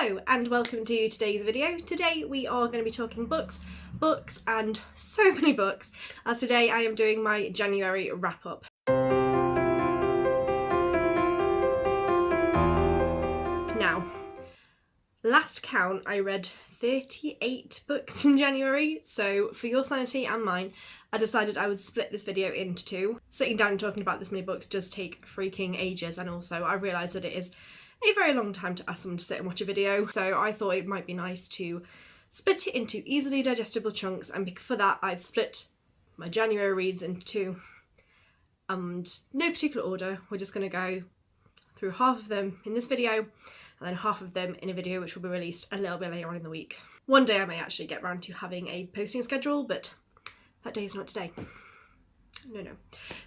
Hello and welcome to today's video. Today we are going to be talking books and so many books, as today I am doing my January wrap up. Now, last count I read 38 books in January, so for your sanity and mine I decided I would split this video into two. Sitting down and talking about this many books does take freaking ages, and also I realised that it is a very long time to ask someone to sit and watch a video, so I thought it might be nice to split it into easily digestible chunks, and for that I've split my January reads into two, and no particular order. We're just going to go through half of them in this video and then half of them in a video which will be released a little bit later on in the week. One day I may actually get around to having a posting schedule, but that day is not today. No.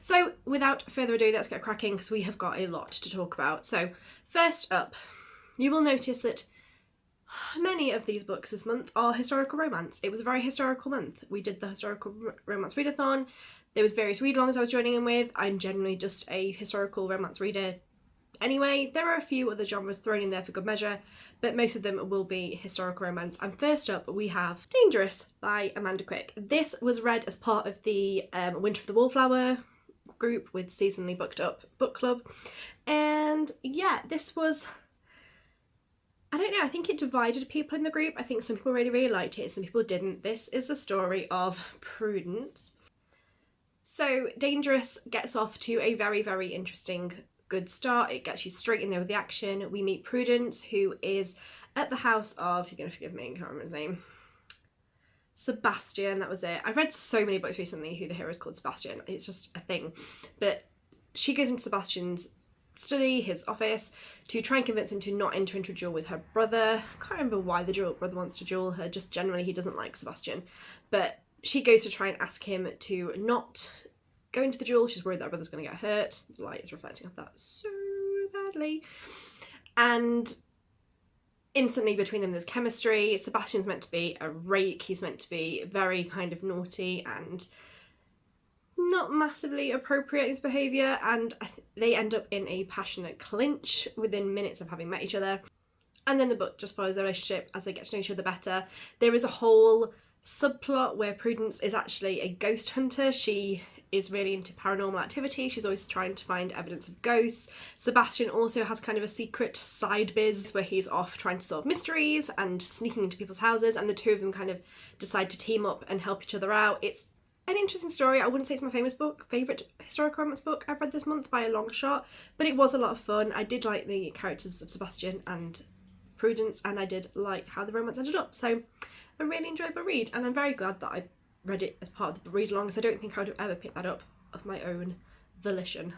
So without further ado, let's get cracking because we have got a lot to talk about. So first up, you will notice that many of these books this month are historical romance. It was a very historical month. We did the historical romance readathon. There was various read-alongs I was joining in with. I'm generally just a historical romance reader anyway. There are a few other genres thrown in there for good measure, but most of them will be historical romance. And first up we have Dangerous by Amanda Quick. This was read as part of the Winter of the Wallflower group with Seasonally Booked Up book club, and yeah, this was, I don't know, I think it divided people in the group. I think some people really liked it, some people didn't. This is the story of Prudence. So Dangerous gets off to a very interesting good start. It gets you straight in there with the action. We meet Prudence, who is at the house of, you're gonna forgive me, I can't remember his name, Sebastian, that was it. I've read so many books recently who the hero is called Sebastian, it's just a thing. But she goes into Sebastian's study, his office, to try and convince him to not enter into a duel with her brother. I can't remember why the brother wants to duel her, just generally he doesn't like Sebastian. But she goes to try and ask him to not go into the duel. She's worried that her brother's going to get hurt. The light is reflecting off that so badly. And instantly between them there's chemistry. Sebastian's meant to be a rake. He's meant to be very kind of naughty and not massively appropriate in his behaviour, and they end up in a passionate clinch within minutes of having met each other. And then the book just follows their relationship as they get to know each other better. There is a whole subplot where Prudence is actually a ghost hunter. She is really into paranormal activity. She's always trying to find evidence of ghosts. Sebastian also has kind of a secret side biz where he's off trying to solve mysteries and sneaking into people's houses, and the two of them kind of decide to team up and help each other out. It's an interesting story. I wouldn't say it's my favourite historical romance book I've read this month by a long shot, but it was a lot of fun. I did like the characters of Sebastian and Prudence, and I did like how the romance ended up. So a really enjoyable read, and I'm very glad that I read it as part of the read along, because I don't think I would have ever picked that up of my own volition.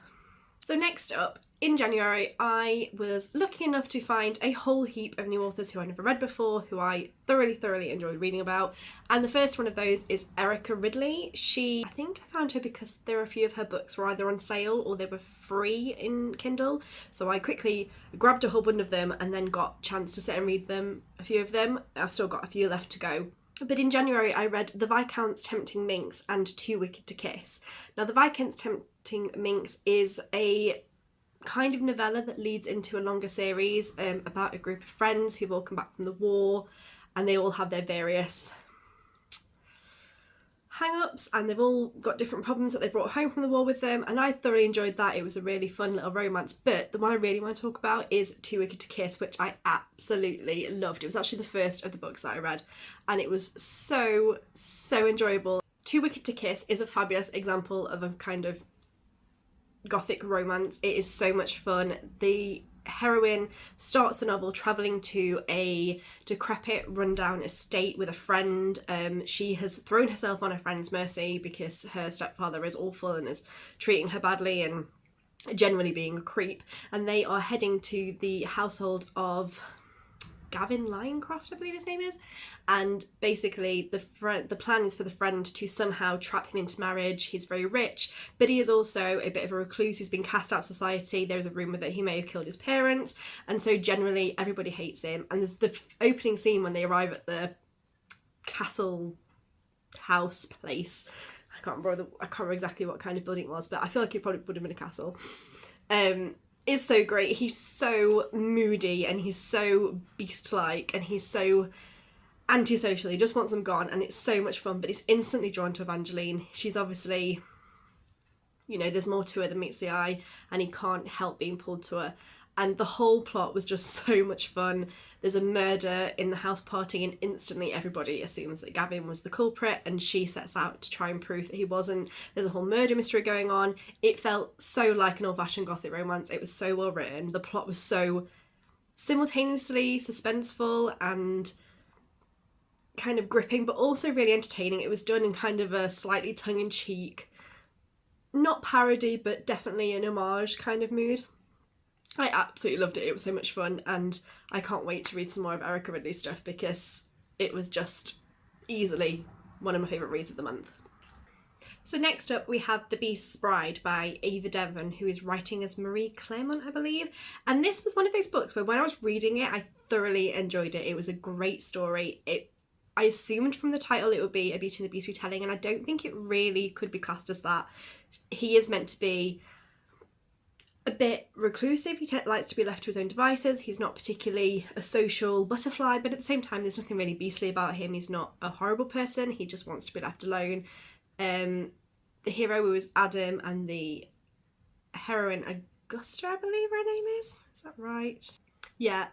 So next up, in January, I was lucky enough to find a whole heap of new authors who I never read before, who I thoroughly enjoyed reading about. And the first one of those is Erika Ridley. I think I found her because there were a few of her books were either on sale or they were free in Kindle. So I quickly grabbed a whole bunch of them and then got a chance to sit and read them, a few of them. I've still got a few left to go. But in January I read The Viscount's Tempting Minx and Too Wicked to Kiss. Now The Viscount's Tempting Minx is a kind of novella that leads into a longer series about a group of friends who've all come back from the war, and they all have their various hang-ups and they've all got different problems that they brought home from the war with them, and I thoroughly enjoyed that. It was a really fun little romance, but the one I really want to talk about is Too Wicked to Kiss, which I absolutely loved. It was actually the first of the books that I read, and it was so enjoyable. Too Wicked to Kiss is a fabulous example of a kind of gothic romance. It is so much fun. The heroine starts the novel travelling to a decrepit rundown estate with a friend. She has thrown herself on her friend's mercy because her stepfather is awful and is treating her badly and generally being a creep, and they are heading to the household of Gavin Lioncroft, I believe his name is, and basically the plan is for the friend to somehow trap him into marriage. He's very rich, but he is also a bit of a recluse. He's been cast out of society. There's a rumour that he may have killed his parents, and so generally everybody hates him. And there's the opening scene when they arrive at the castle house place. I can't remember exactly what kind of building it was, but I feel like it probably would have been a castle. is so great. He's so moody and he's so beast-like and he's so antisocial. He just wants them gone, and it's so much fun, but he's instantly drawn to Evangeline. She's obviously, you know, there's more to her than meets the eye, and he can't help being pulled to her. And the whole plot was just so much fun. There's a murder in the house party and instantly everybody assumes that Gavin was the culprit, and she sets out to try and prove that he wasn't. There's a whole murder mystery going on. It felt so like an old-fashioned gothic romance. It was so well written. The plot was so simultaneously suspenseful and kind of gripping, but also really entertaining. It was done in kind of a slightly tongue-in-cheek, not parody, but definitely an homage kind of mood. I absolutely loved it. It was so much fun, and I can't wait to read some more of Erika Ridley stuff because it was just easily one of my favourite reads of the month. So next up we have The Beast's Bride by Ava Devon, who is writing as Marie Clairmont, I believe. And this was one of those books where when I was reading it, I thoroughly enjoyed it. It was a great story. I assumed from the title it would be a Beauty and the Beast retelling, and I don't think it really could be classed as that. He is meant to be a bit reclusive. He likes to be left to his own devices. He's not particularly a social butterfly, but at the same time there's nothing really beastly about him. He's not a horrible person. He just wants to be left alone. The hero was Adam, and the heroine Augusta, I believe her name is that right? Yeah.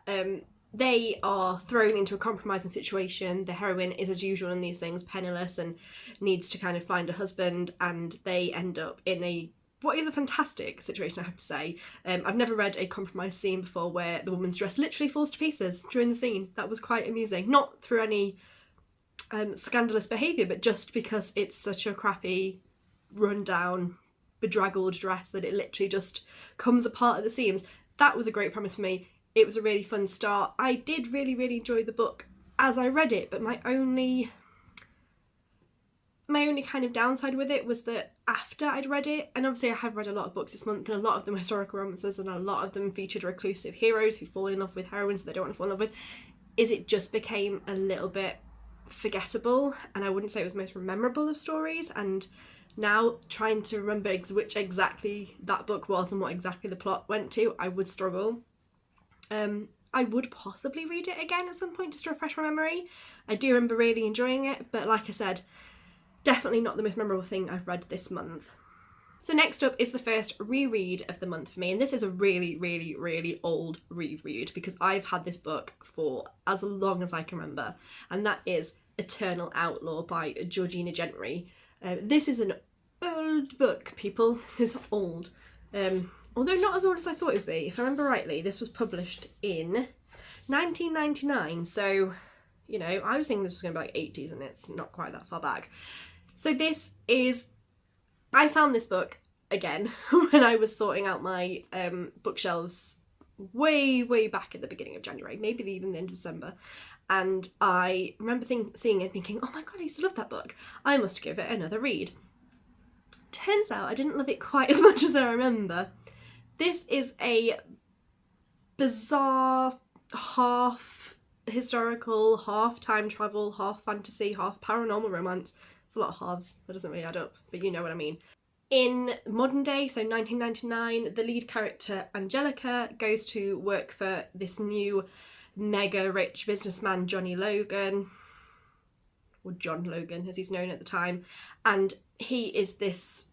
They are thrown into a compromising situation. The heroine is, as usual in these things, penniless and needs to kind of find a husband, and they end up in what is a fantastic situation, I have to say. I've never read a compromise scene before where the woman's dress literally falls to pieces during the scene. That was quite amusing. Not through any scandalous behaviour, but just because it's such a crappy, run-down, bedraggled dress that it literally just comes apart at the seams. That was a great premise for me. It was a really fun start. I did really, really enjoy the book as I read it, but my only kind of downside with it was that after I'd read it, and obviously I have read a lot of books this month, and a lot of them historical romances, and a lot of them featured reclusive heroes who fall in love with heroines they don't want to fall in love with, is it just became a little bit forgettable, and I wouldn't say it was the most memorable of stories. And now trying to remember which exactly that book was and what exactly the plot went to, I would struggle. I would possibly read it again at some point just to refresh my memory. I do remember really enjoying it, but like I said, definitely not the most memorable thing I've read this month. So next up is the first reread of the month for me, and this is a really, really, really old reread because I've had this book for as long as I can remember, and that is Eternal Outlaw by Georgina Gentry. This is an old book, people. This is old. Although not as old as I thought it would be. If I remember rightly, this was published in 1999, so, you know, I was thinking this was going to be like 80s, and it's not quite that far back. So I found this book again when I was sorting out my bookshelves way, way back at the beginning of January, maybe even the end of December. And I remember seeing it thinking, oh my god, I used to love that book. I must give it another read. Turns out I didn't love it quite as much as I remember. This is a bizarre, half historical, half time travel, half fantasy, half paranormal romance. It's a lot of halves, that doesn't really add up, but you know what I mean. In modern day, so 1999, the lead character, Angelica, goes to work for this new mega rich businessman, Johnny Logan, or John Logan as he's known at the time, and he is this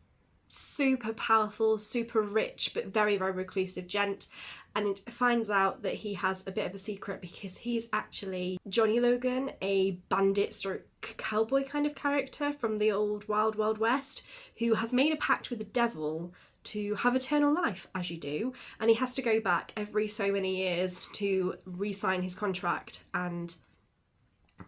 super powerful, super rich, but very, very reclusive gent, and it finds out that he has a bit of a secret because he's actually Johnny Logan, a bandit stroke cowboy kind of character from the old Wild Wild West, who has made a pact with the devil to have eternal life, as you do, and he has to go back every so many years to re-sign his contract and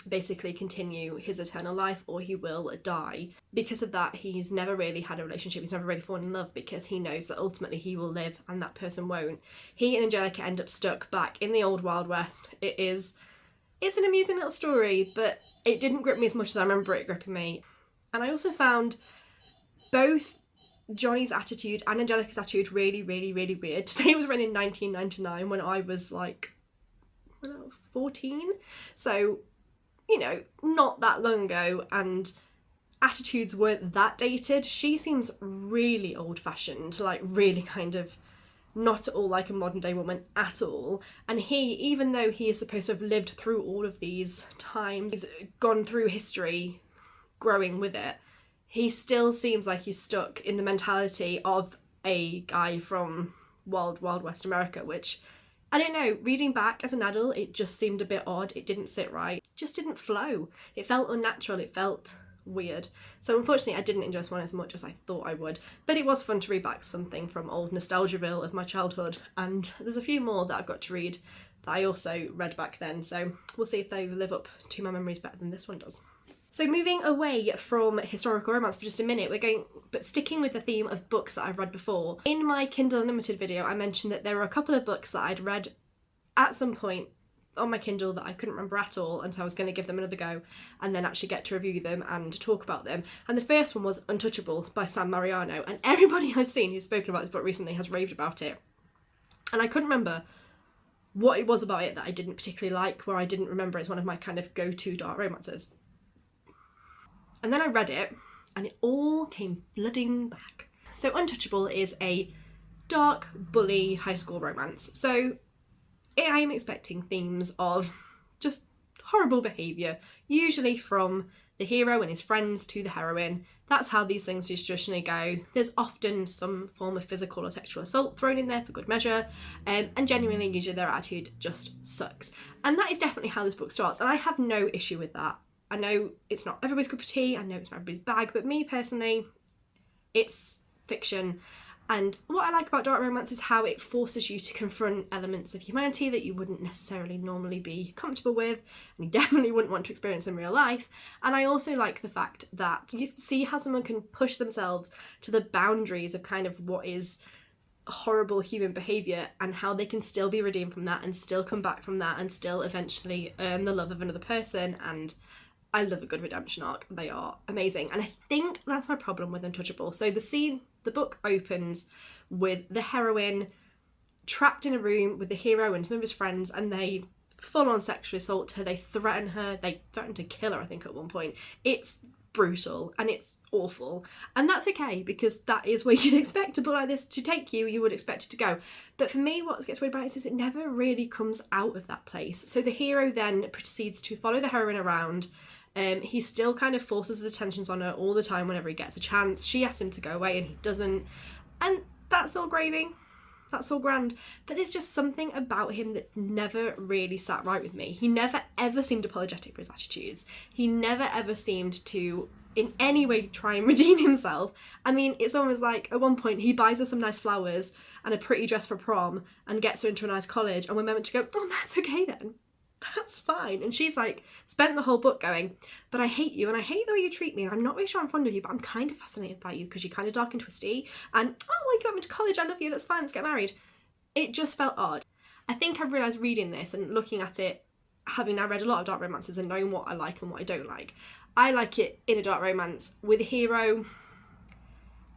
basically continue his eternal life, or he will die. Because of that, he's never really had a relationship, he's never really fallen in love, because he knows that ultimately he will live and that person won't. He and Angelica end up stuck back in the old Wild West. It's an amusing little story, but it didn't grip me as much as I remember it gripping me. And I also found both Johnny's attitude and Angelica's attitude really, really, really weird. To say it was written in 1999 when I was like 14, so, you know, not that long ago, and attitudes weren't that dated. She seems really old-fashioned, like really kind of not at all like a modern day woman at all. And he, even though he is supposed to have lived through all of these times, he's gone through history, growing with it, he still seems like he's stuck in the mentality of a guy from Wild West America, which, I don't know, reading back as an adult, it just seemed a bit odd. It didn't sit right. It just didn't flow. It felt unnatural. It felt weird. So unfortunately, I didn't enjoy this one as much as I thought I would. But it was fun to read back something from old Nostalgiaville of my childhood. And there's a few more that I've got to read that I also read back then. So we'll see if they live up to my memories better than this one does. So moving away from historical romance for just a minute, but sticking with the theme of books that I've read before. In my Kindle Unlimited video, I mentioned that there were a couple of books that I'd read at some point on my Kindle that I couldn't remember at all, and so I was going to give them another go and then actually get to review them and talk about them. And the first one was Untouchable by Sam Mariano, and everybody I've seen who's spoken about this book recently has raved about it. And I couldn't remember what it was about it that I didn't particularly like, where I didn't remember it's one of my kind of go-to dark romances. And then I read it, and it all came flooding back. So Untouchable is a dark, bully high school romance. So I am expecting themes of just horrible behaviour, usually from the hero and his friends to the heroine. That's how these things traditionally go. There's often some form of physical or sexual assault thrown in there for good measure, and genuinely, usually their attitude just sucks. And that is definitely how this book starts, and I have no issue with that. I know it's not everybody's cup of tea, I know it's not everybody's bag, but me personally, it's fiction. And what I like about dark romance is how it forces you to confront elements of humanity that you wouldn't necessarily normally be comfortable with, and you definitely wouldn't want to experience in real life. And I also like the fact that you see how someone can push themselves to the boundaries of kind of what is horrible human behaviour, and how they can still be redeemed from that and still come back from that and still eventually earn the love of another person. And I love a good redemption arc. They are amazing. And I think that's my problem with Untouchable. So the book opens with the heroine trapped in a room with the hero and some of his friends, and they full on sexually assault her. They threaten her. They threaten to kill her, I think, at one point. It's brutal and it's awful. And that's okay, because that is where you'd expect a book like this to take you. You would expect it to go. But for me, what gets weird about it is it never really comes out of that place. So the hero then proceeds to follow the heroine around. He still kind of forces his attentions on her all the time whenever he gets a chance. She asks him to go away and he doesn't. And that's all gravy. That's all grand. But there's just something about him that never really sat right with me. He never ever seemed apologetic for his attitudes. He never ever seemed to in any way try and redeem himself. I mean, it's almost like at one point he buys her some nice flowers and a pretty dress for prom and gets her into a nice college, and we're meant to go, oh, that's okay then. That's fine. And she's like spent the whole book going, but I hate you and I hate the way you treat me and I'm not really sure I'm fond of you, but I'm kind of fascinated by you because you're kind of dark and twisty, and oh, well, you got me to college, I love you, that's fine, let's get married. It just felt odd. I think I realised reading this and looking at it, having now read a lot of dark romances and knowing what I like and what I don't like, I like it in a dark romance with a hero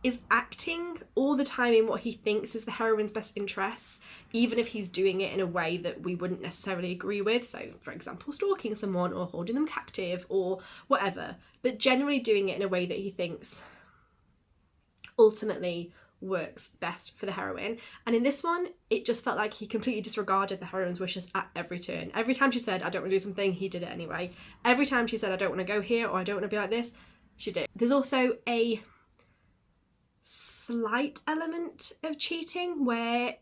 is acting all the time in what he thinks is the heroine's best interests, even if he's doing it in a way that we wouldn't necessarily agree with. So, for example, stalking someone or holding them captive or whatever, but generally doing it in a way that he thinks ultimately works best for the heroine. And in this one, it just felt like he completely disregarded the heroine's wishes at every turn. Every time she said, I don't want to do something, he did it anyway. Every time she said, I don't want to go here or I don't want to be like this, she did. There's also a slight element of cheating where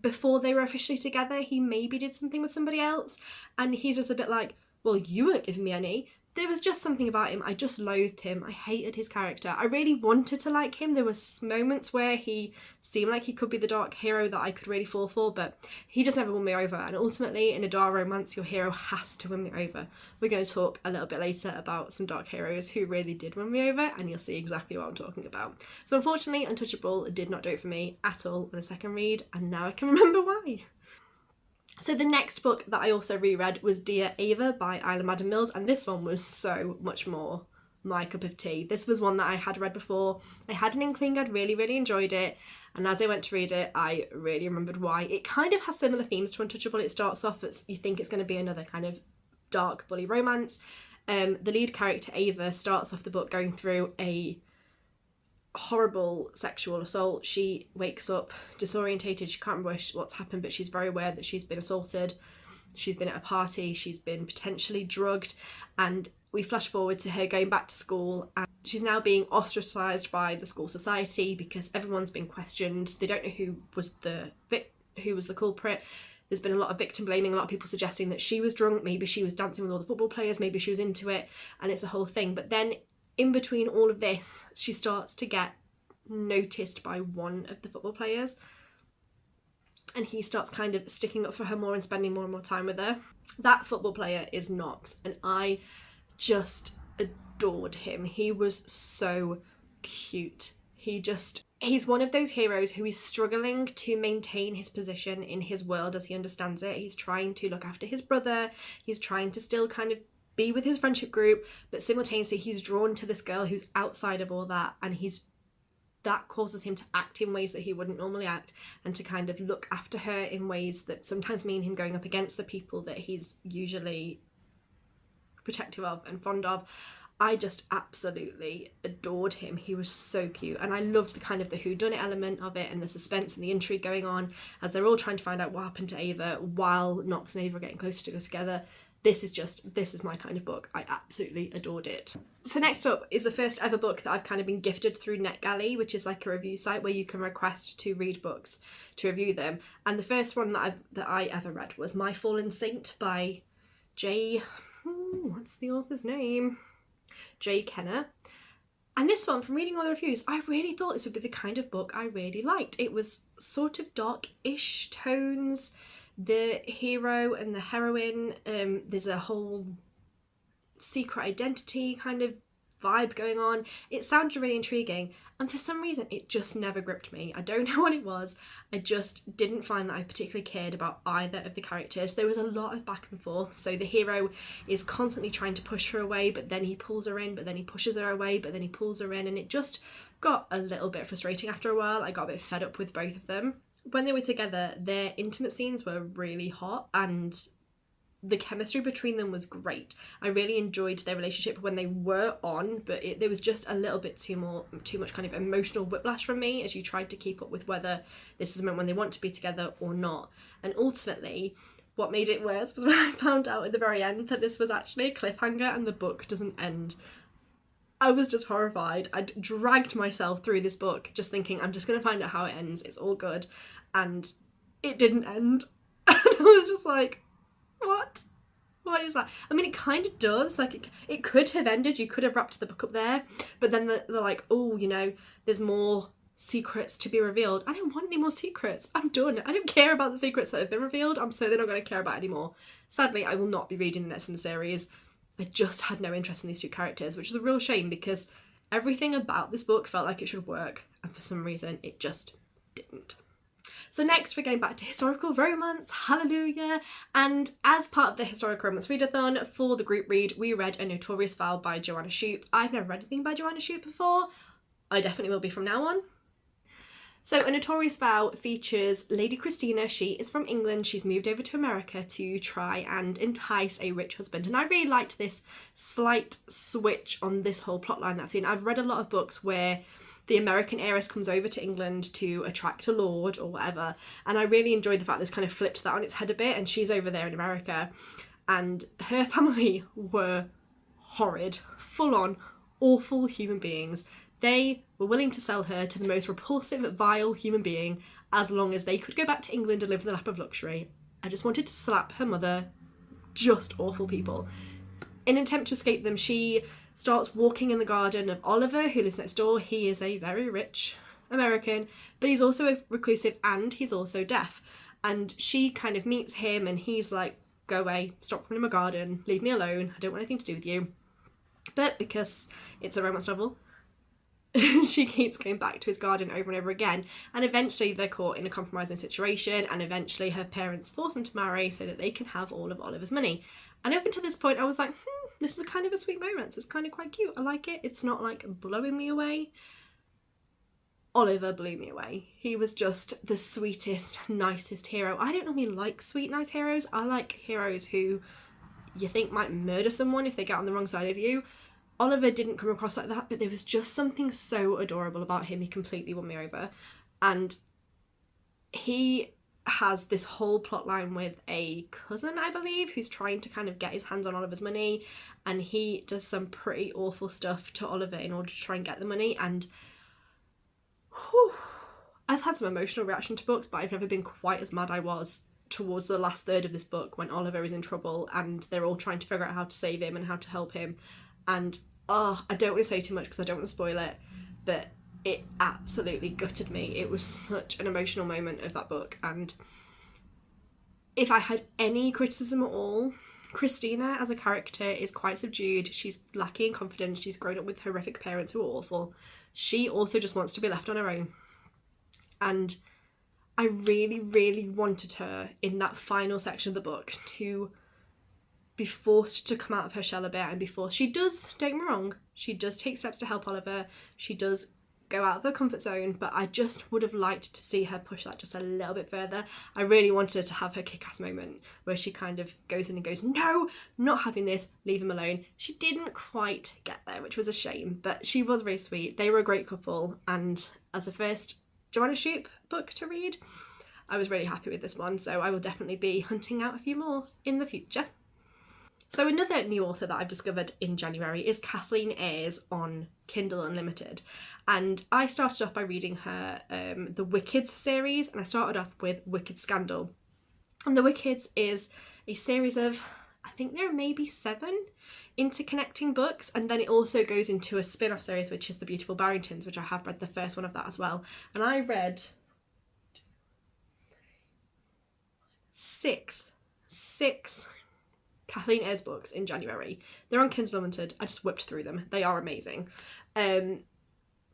before they were officially together he maybe did something with somebody else, and he's just a bit like, well, you weren't giving me any. There was just something about him. I just loathed him. I hated his character. I really wanted to like him. There was moments where he seemed like he could be the dark hero that I could really fall for, but he just never won me over. And ultimately, in a dark romance, your hero has to win me over. We're going to talk a little bit later about some dark heroes who really did win me over, and you'll see exactly what I'm talking about. So unfortunately, Untouchable did not do it for me at all on a second read, and now I can remember why. So the next book that I also reread was Dear Ava by Isla Madam Mills, and this one was so much more my cup of tea. This was one that I had read before. I had an inkling I'd really enjoyed it, and as I went to read it, I really remembered why. It kind of has similar themes to Untouchable. It starts off as you think it's going to be another kind of dark bully romance. The lead character, Ava, starts off the book going through a horrible sexual assault. She wakes up disorientated, she can't remember what's happened, but she's very aware that she's been assaulted. She's been at a party, she's been potentially drugged, and we flash forward to her going back to school, and she's now being ostracised by the school society because everyone's been questioned. They don't know who was the culprit. There's been a lot of victim blaming, a lot of people suggesting that she was drunk, maybe she was dancing with all the football players, maybe she was into it, and it's a whole thing. But then in between all of this, she starts to get noticed by one of the football players, and he starts kind of sticking up for her more and spending more and more time with her. That football player is Knox, and I just adored him. He was so cute. He's one of those heroes who is struggling to maintain his position in his world as he understands it. He's trying to look after his brother. He's trying to still kind of be with his friendship group, but simultaneously he's drawn to this girl who's outside of all that, and that causes him to act in ways that he wouldn't normally act, and to kind of look after her in ways that sometimes mean him going up against the people that he's usually protective of and fond of. I just absolutely adored him. He was so cute, and I loved the kind of the whodunit element of it and the suspense and the intrigue going on as they're all trying to find out what happened to Ava while Knox and Ava are getting closer to go together. This is my kind of book. I absolutely adored it. So next up is the first ever book that I've kind of been gifted through NetGalley, which is like a review site where you can request to read books, to review them. And the first one that I ever read was My Fallen Saint by what's the author's name? J. Kenner. And this one, from reading all the reviews, I really thought this would be the kind of book I really liked. It was sort of dark-ish tones. The hero and the heroine, there's a whole secret identity kind of vibe going on. It sounded really intriguing, and for some reason it just never gripped me. I don't know what it was. I just didn't find that I particularly cared about either of the characters. There was a lot of back and forth. So the hero is constantly trying to push her away, but then he pulls her in, but then he pushes her away, but then he pulls her in, and it just got a little bit frustrating after a while. I got a bit fed up with both of them. When they were together, their intimate scenes were really hot, and the chemistry between them was great. I really enjoyed their relationship when they were on, but there was just a little bit too much kind of emotional whiplash from me as you tried to keep up with whether this is the moment when they want to be together or not. And ultimately, what made it worse was when I found out at the very end that this was actually a cliffhanger and the book doesn't end. I was just horrified. I dragged myself through this book just thinking, I'm just going to find out how it ends. It's all good. And it didn't end. And I was just like, what? What is that? I mean, it kind of does. Like, it could have ended. You could have wrapped the book up there. But then they're like, oh, there's more secrets to be revealed. I don't want any more secrets. I'm done. I don't care about the secrets that have been revealed. I'm certainly not going to care about anymore. Sadly, I will not be reading the next in the series. I just had no interest in these two characters, which is a real shame because everything about this book felt like it should work, and for some reason it just didn't. So next we're going back to historical romance, hallelujah, and as part of the historical romance readathon for the group read, we read A Notorious Vow by Joanna Shupe. I've never read anything by Joanna Shupe before. I definitely will be from now on. So A Notorious Vow features Lady Christina. She is from England. She's moved over to America to try and entice a rich husband. And I really liked this slight switch on this whole plotline that I've seen. I've read a lot of books where the American heiress comes over to England to attract a lord or whatever. And I really enjoyed the fact this kind of flipped that on its head a bit. And she's over there in America. And her family were horrid, full-on, awful human beings. They were willing to sell her to the most repulsive, vile human being as long as they could go back to England and live in the lap of luxury. I just wanted to slap her mother. Just awful people. In an attempt to escape them, she starts walking in the garden of Oliver, who lives next door. He is a very rich American, but he's also reclusive and he's also deaf. And she kind of meets him and he's like, go away, stop coming in my garden, leave me alone, I don't want anything to do with you. But because it's a romance novel, she keeps going back to his garden over and over again, and eventually they're caught in a compromising situation, and eventually her parents force them to marry so that they can have all of Oliver's money. And up until this point I was like, this is kind of a sweet romance. It's kind of quite cute. I like it. It's not like blowing me away. Oliver blew me away. He was just the sweetest, nicest hero. I don't normally like sweet, nice heroes. I like heroes who you think might murder someone if they get on the wrong side of you. Oliver didn't come across like that, but there was just something so adorable about him. He completely won me over. And he has this whole plot line with a cousin, I believe, who's trying to kind of get his hands on Oliver's money, and he does some pretty awful stuff to Oliver in order to try and get the money. And whew, I've had some emotional reaction to books, but I've never been quite as mad I was towards the last third of this book when Oliver is in trouble and they're all trying to figure out how to save him and how to help him. And I don't want to say too much because I don't want to spoil it, but it absolutely gutted me. It was such an emotional moment of that book. And if I had any criticism at all, Christina as a character is quite subdued. She's lacking in confidence. She's grown up with horrific parents who are awful. She also just wants to be left on her own. And I really, really wanted her in that final section of the book to be forced to come out of her shell a bit and be forced. She does, don't get me wrong, she does take steps to help Oliver. She does go out of her comfort zone, but I just would have liked to see her push that just a little bit further. I really wanted her to have her kick-ass moment where she kind of goes in and goes, no, not having this, leave him alone. She didn't quite get there, which was a shame, but she was very sweet. They were a great couple, and as a first Joanna Shoup book to read, I was really happy with this one, so I will definitely be hunting out a few more in the future. So another new author that I've discovered in January is Kathleen Ayres on Kindle Unlimited. And I started off by reading her the Wickeds series, and I started off with Wicked Scandal. And the Wickeds is a series of, I think there are maybe 7 interconnecting books, and then it also goes into a spin-off series which is The Beautiful Barringtons, which I have read the first one of that as well. And I read six Kathleen Ayres books in January. They're on Kindle Unlimited. I just whipped through them. They are amazing.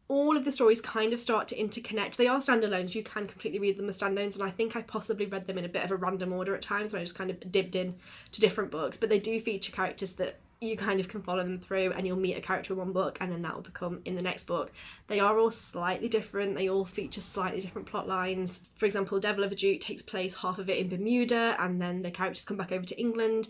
All of the stories kind of start to interconnect. They are standalones. You can completely read them as standalones, and I think I possibly read them in a bit of a random order at times where I just kind of dipped in to different books, but they do feature characters that you kind of can follow them through, and you'll meet a character in one book and then that will become in the next book. They are all slightly different. They all feature slightly different plot lines. For example, Devil of a Duke takes place half of it in Bermuda, and then the characters come back over to England.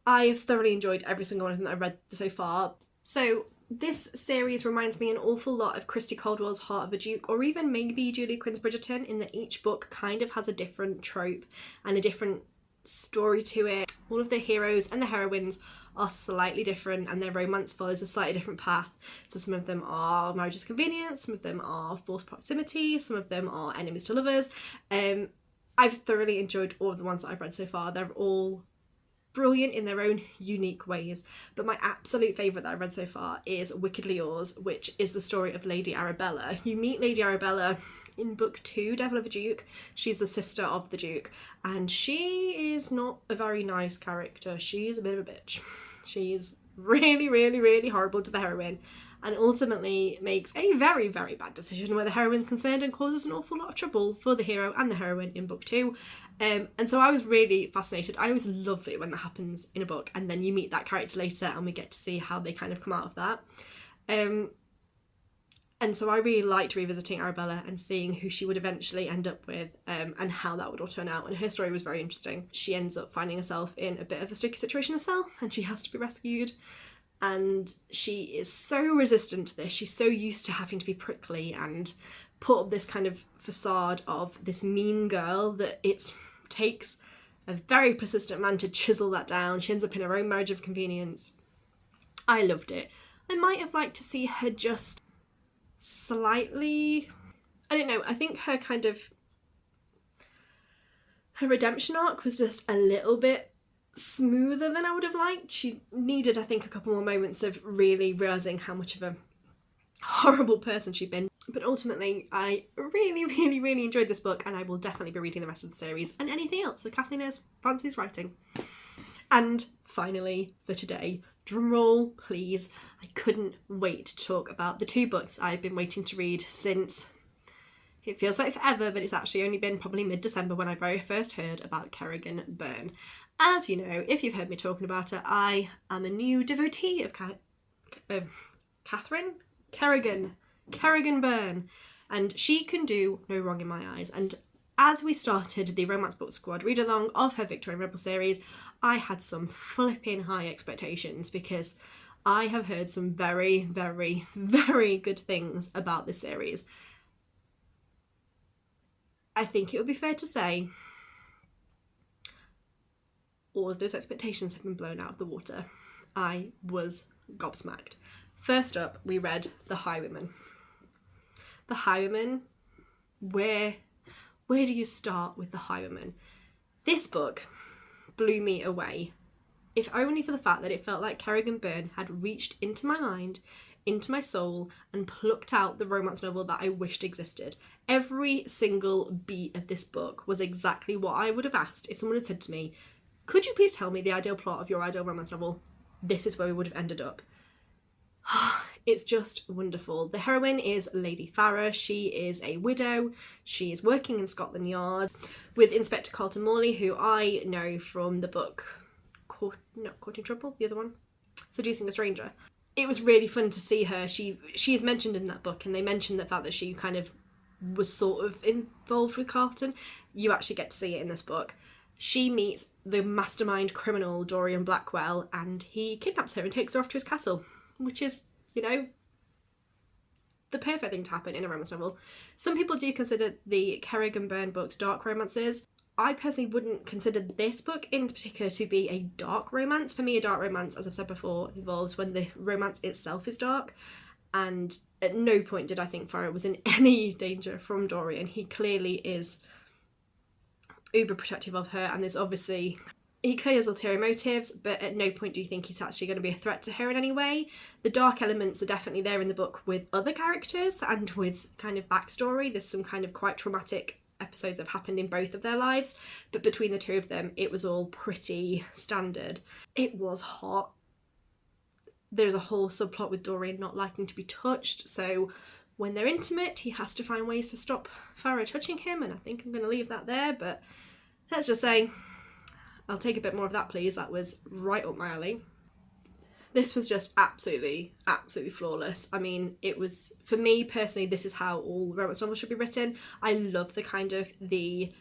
I have thoroughly enjoyed every single one of them that I've read so far. So this series reminds me an awful lot of Christy Caldwell's Heart of a Duke, or even maybe Julia Quinn's Bridgerton, in that each book kind of has a different trope and a different story to it. All of the heroes and the heroines are slightly different, and their romance follows a slightly different path. So some of them are marriage's convenience, some of them are forced proximity, some of them are enemies to lovers. I've thoroughly enjoyed all of the ones that I've read so far. They're all brilliant in their own unique ways, but my absolute favourite that I've read so far is Wickedly Yours, which is the story of Lady Arabella. You meet Lady Arabella in book 2, Devil of a Duke. She's the sister of the Duke, and she is not a very nice character. She's a bit of a bitch. She's really, really, really horrible to the heroine, and ultimately makes a very, very bad decision where the heroine's concerned and causes an awful lot of trouble for the hero and the heroine in book 2. And so I was really fascinated. I always love it when that happens in a book, and then you meet that character later and we get to see how they kind of come out of that. And so I really liked revisiting Arabella and seeing who she would eventually end up with, and how that would all turn out. And her story was very interesting. She ends up finding herself in a bit of a sticky situation herself, and she has to be rescued. And she is so resistant to this. She's so used to having to be prickly and put up this kind of facade of this mean girl that it takes a very persistent man to chisel that down. She ends up in her own marriage of convenience. I loved it. I might have liked to see her just slightly, I don't know, I think her redemption arc was just a little bit smoother than I would have liked. She needed, I think, a couple more moments of really realising how much of a horrible person she'd been. But ultimately, I really, really, really enjoyed this book, and I will definitely be reading the rest of the series and anything else that Kathleen Ayres fancies writing. And finally, for today, drumroll please, I couldn't wait to talk about the 2 books I've been waiting to read since, it feels like forever, but it's actually only been probably mid-December when I very first heard about Kerrigan Byrne. As you know, if you've heard me talking about her, I am a new devotee of Kerrigan Byrne, and she can do no wrong in my eyes. And as we started the Romance Book Squad read-along of her Victorian Rebel series, I had some flipping high expectations because I have heard some very, very, very good things about this series. I think it would be fair to say all of those expectations have been blown out of the water. I was gobsmacked. First up, we read The Highwayman. The Highwayman, where do you start with The Highwayman? This book blew me away, if only for the fact that it felt like Kerrigan Byrne had reached into my mind, into my soul, and plucked out the romance novel that I wished existed. Every single beat of this book was exactly what I would have asked if someone had said to me, could you please tell me the ideal plot of your ideal romance novel? This is where we would have ended up. It's just wonderful. The heroine is Lady Farrar. She is a widow. She is working in Scotland Yard with Inspector Carlton Morley, who I know from the book Courting Trouble, the other one, Seducing a Stranger. It was really fun to see her. She is mentioned in that book, and they mentioned the fact that she kind of was sort of involved with Carlton. You actually get to see it in this book. She meets the mastermind criminal Dorian Blackwell, and he kidnaps her and takes her off to his castle, which is, you know, the perfect thing to happen in a romance novel. Some people do consider the Kerrigan Byrne books dark romances. I personally wouldn't consider this book in particular to be a dark romance. For me, a dark romance, as I've said before, involves when the romance itself is dark, and at no point did I think Farrar was in any danger from Dorian. He clearly is uber protective of her, and there's obviously, he clearly has ulterior motives, but at no point do you think he's actually going to be a threat to her in any way. The dark elements are definitely there in the book with other characters and with kind of backstory. There's some kind of quite traumatic episodes have happened in both of their lives, but between the two of them it was all pretty standard. It was hot. There's a whole subplot with Dorian not liking to be touched, so when they're intimate he has to find ways to stop Farrar touching him, and I think I'm going to leave that there, but let's just say I'll take a bit more of that, please. That was right up my alley. This was just absolutely flawless. I mean, it was, for me personally, this is how all romance novels should be written. I love the kind of the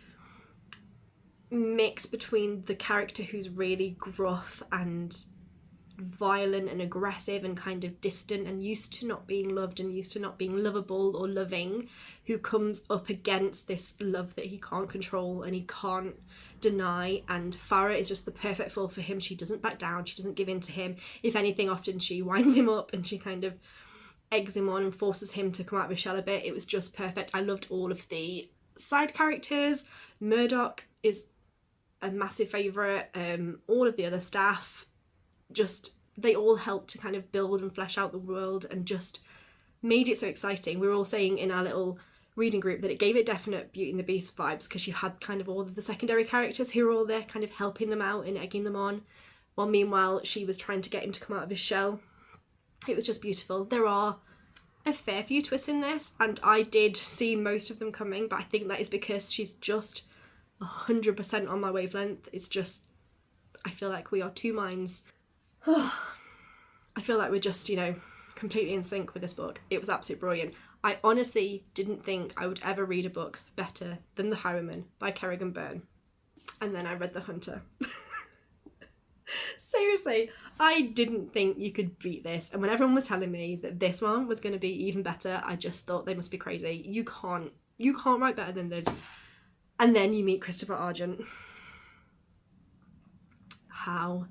mix between the character who's really gruff and violent and aggressive and kind of distant and used to not being loved and used to not being lovable or loving, who comes up against this love that he can't control and he can't deny, and Farrar is just the perfect foil for him. She doesn't back down, she doesn't give in to him. If anything, often she winds him up and she kind of eggs him on and forces him to come out of his shell a bit. It was just perfect. I loved all of the side characters. Murdoch is a massive favourite. All of the other staff, just, they all helped to kind of build and flesh out the world and just made it so exciting. We were all saying in our little reading group that it gave it definite Beauty and the Beast vibes, because you had kind of all of the secondary characters who were all there kind of helping them out and egging them on, while meanwhile she was trying to get him to come out of his shell. It was just beautiful. There are a fair few twists in this, and I did see most of them coming, but I think that is because she's just 100% on my wavelength. It's just, I feel like we are two minds. I feel like we're just, you know, completely in sync with this book. It was absolutely brilliant. I honestly didn't think I would ever read a book better than The Highwayman by Kerrigan Byrne. And then I read The Hunter. Seriously, I didn't think you could beat this. And when everyone was telling me that this one was going to be even better, I just thought they must be crazy. You can't write better than this. And then you meet Christopher Argent. How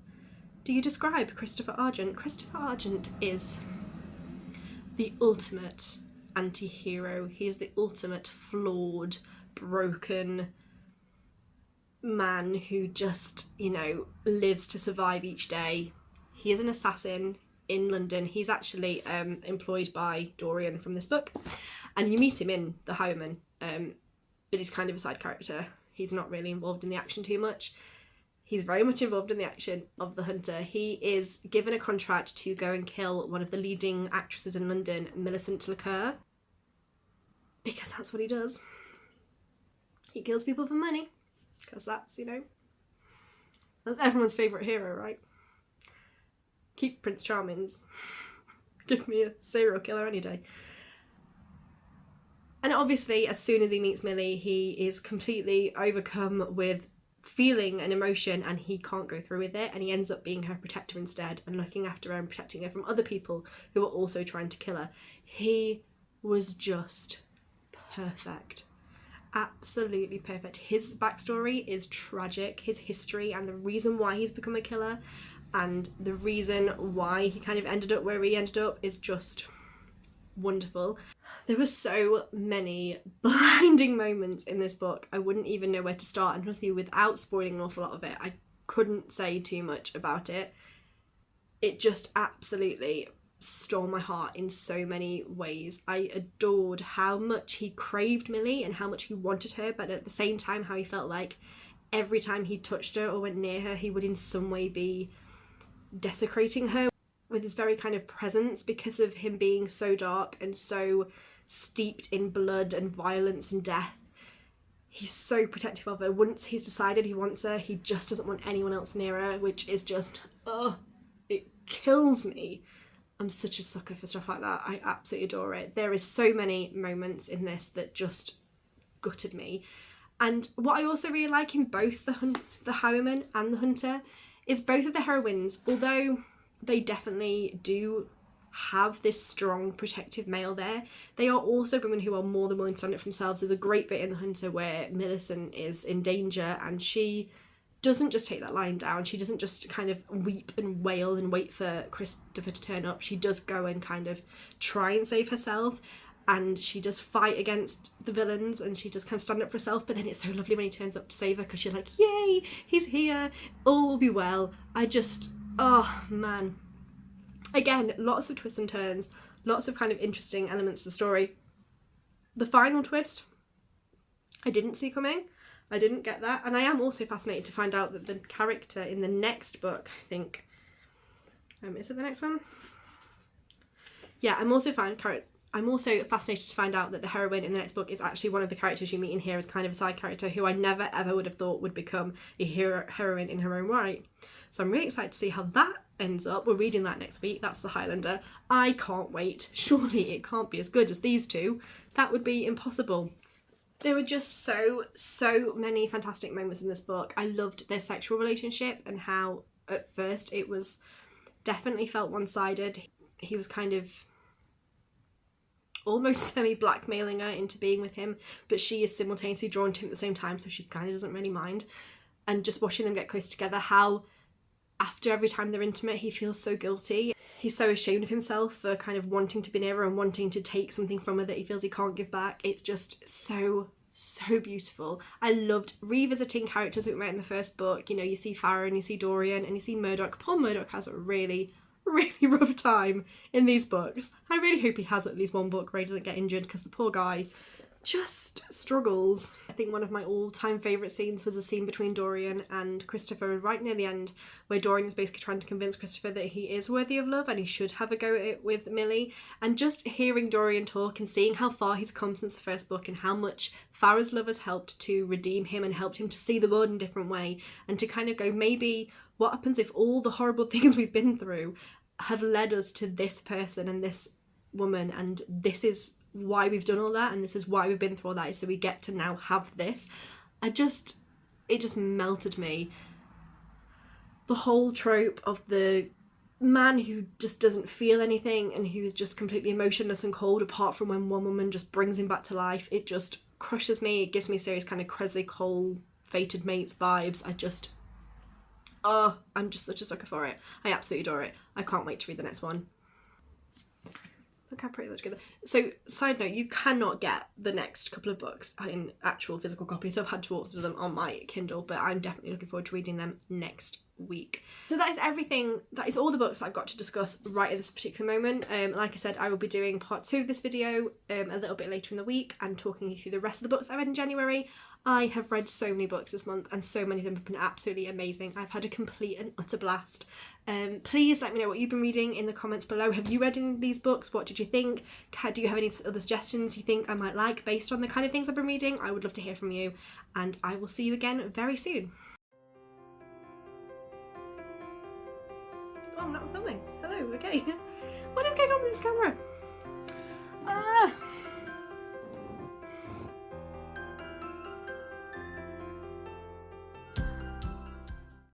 do you describe Christopher Argent? Christopher Argent is the ultimate anti-hero. He's the ultimate flawed, broken man who just, you know, lives to survive each day. He is an assassin in London. He's actually employed by Dorian from this book, and you meet him in The Highwayman, but he's kind of a side character. He's not really involved in the action too much. He's very much involved in the action of The Hunter. He is given a contract to go and kill one of the leading actresses in London, Millicent Lacour, because that's what he does. He kills people for money, because that's, you know, that's everyone's favourite hero, right? Keep Prince Charming's. Give me a serial killer any day. And obviously, as soon as he meets Millie, he is completely overcome with feeling an emotion and he can't go through with it, and he ends up being her protector instead and looking after her and protecting her from other people who are also trying to kill her. He was just perfect. Absolutely perfect. His backstory is tragic. His history and the reason why he's become a killer and the reason why he kind of ended up where he ended up is just wonderful. There were so many blinding moments in this book. I wouldn't even know where to start, and honestly, without spoiling an awful lot of it, I couldn't say too much about it. It just absolutely stole my heart in so many ways. I adored how much he craved Millie and how much he wanted her, but at the same time how he felt like every time he touched her or went near her, he would in some way be desecrating her with his very kind of presence, because of him being so dark and so steeped in blood and violence and death. He's so protective of her. Once he's decided he wants her, he just doesn't want anyone else near her, which is just, it kills me. I'm such a sucker for stuff like that. I absolutely adore it. There is so many moments in this that just gutted me. And what I also really like in both the highwayman and the hunter is both of the heroines, although they definitely do have this strong protective male there, they are also women who are more than willing to stand up for themselves. There's a great bit in The Hunter where Millicent is in danger and she doesn't just take that lying down. She doesn't just kind of weep and wail and wait for Christopher to turn up. She does go and kind of try and save herself, and she does fight against the villains and she does kind of stand up for herself. But then it's so lovely when he turns up to save her, because you're like, yay, he's here, all will be well. Oh man. Again, lots of twists and turns, lots of kind of interesting elements to the story. The final twist, I didn't see coming. I didn't get that. And I am also fascinated to find out that the character in the next book, I think, is it the next one? Yeah, I'm also fascinated to find out that the heroine in the next book is actually one of the characters you meet in here as kind of a side character who I never ever would have thought would become a heroine in her own right. So I'm really excited to see how that ends up. We're reading that next week. That's The Highlander. I can't wait. Surely it can't be as good as these two. That would be impossible. There were just so many fantastic moments in this book. I loved their sexual relationship and how at first it was definitely felt one-sided. He was kind of almost semi-blackmailing her into being with him, but she is simultaneously drawn to him at the same time, so she kind of doesn't really mind. And just watching them get close together, how after every time they're intimate, he feels so guilty. He's so ashamed of himself for kind of wanting to be near her and wanting to take something from her that he feels he can't give back. It's just so beautiful. I loved revisiting characters that we met in the first book. You know, you see Farah and you see Dorian and you see Murdoch. Poor Murdoch has a really rough time in these books. I really hope he has at least one book where he doesn't get injured, because the poor guy just struggles. I think one of my all-time favourite scenes was a scene between Dorian and Christopher right near the end, where Dorian is basically trying to convince Christopher that he is worthy of love and he should have a go at it with Millie. And just hearing Dorian talk and seeing how far he's come since the first book and how much Farah's love has helped to redeem him and helped him to see the world in a different way, and to kind of go, maybe what happens if all the horrible things we've been through have led us to this person and this woman, and this is why we've done all that, and this is why we've been through all that, so we get to now have this. It just melted me. The whole trope of the man who just doesn't feel anything and who is just completely emotionless and cold, apart from when one woman just brings him back to life, it just crushes me. It gives me serious kind of Cresley Cole, Fated Mates vibes. I'm just such a sucker for it. I absolutely adore it. I can't wait to read the next one. Look how pretty they're together. So, side note, you cannot get the next couple of books in actual physical copies, so I've had to walk through them on my Kindle, but I'm definitely looking forward to reading them next week. So that is everything. That is all the books I've got to discuss right at this particular moment. Like I said, I will be doing part 2 of this video a little bit later in the week and talking you through the rest of the books I read in January. I have read so many books this month and so many of them have been absolutely amazing. I've had a complete and utter blast. Please let me know what you've been reading in the comments below. Have you read any of these books? What did you think? Do you have any other suggestions you think I might like based on the kind of things I've been reading? I would love to hear from you, and I will see you again very soon. Oh, I'm not filming. Hello, okay.